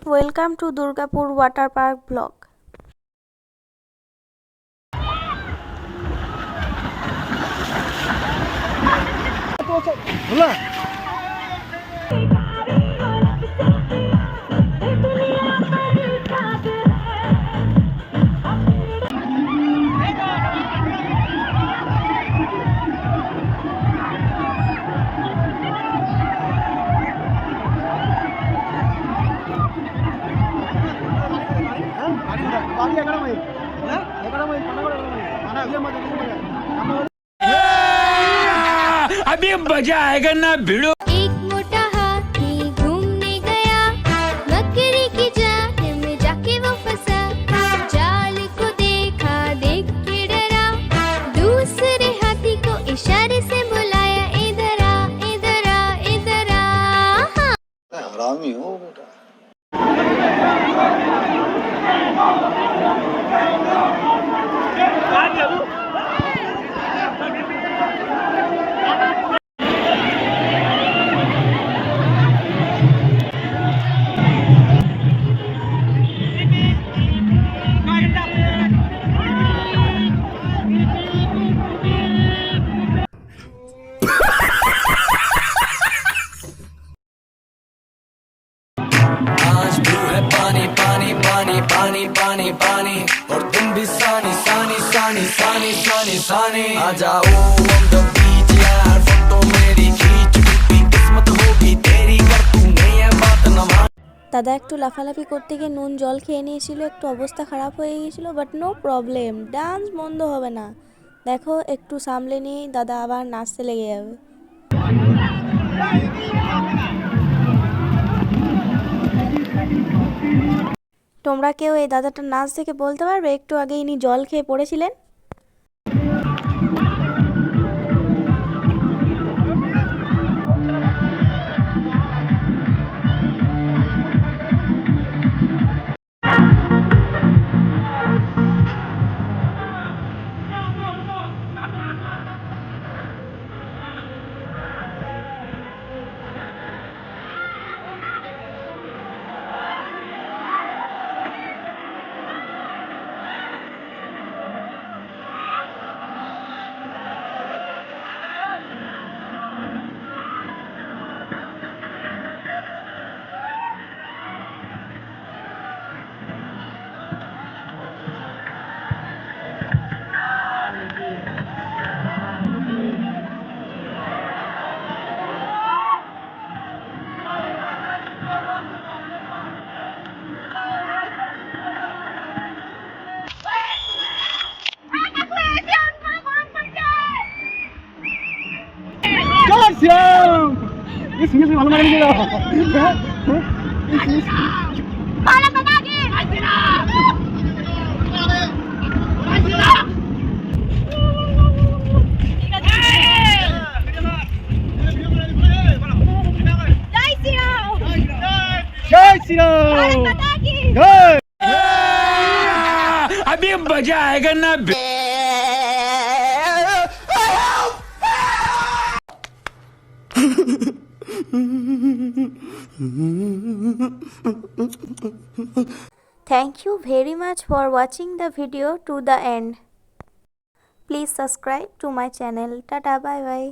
Welcome to Durgapur Water Park vlog. अभी मजा आएगा ना भिड़ो। एक मोटा हाथी घूमने गया, मकड़ी की जाल में जाके वो फंसा। जाल को देखा, देख के डरा, दूसरे हाथी को इशारे से बुलाया, इधर आ, इधर आ, इधर आ। हरामी हो बेटा। आज ब्लू है पानी पानी पानी पानी पानी पानी और तुम भी सानी सानी सानी सानी सानी सानी आ जाओ on the beach यार, फोटो मेरी खींच टूटी किस्मत होगी तेरी कर तूने ये बात न मान। দাদা একটু লাফালাফি করতে গিয়ে নুন জল খেয়ে নিয়েছিল, একটু অবস্থা খারাপ হয়ে গিয়েছিল, বাট নো প্রবলেম, ডান্স বন্ধ হবে না। দেখো একটু সামলে নিয়ে দাদা আবার নাচতে লেগে যাবে। তোমরা কেউ এই দাদাটার নাচ দেখে বলতে পারবে একটু আগে ইনি জল খেয়ে পড়েছিলেন? अभी मजा आएगा ना। Thank you very much for watching the video to the end. Please subscribe to my channel. Tata, bye bye.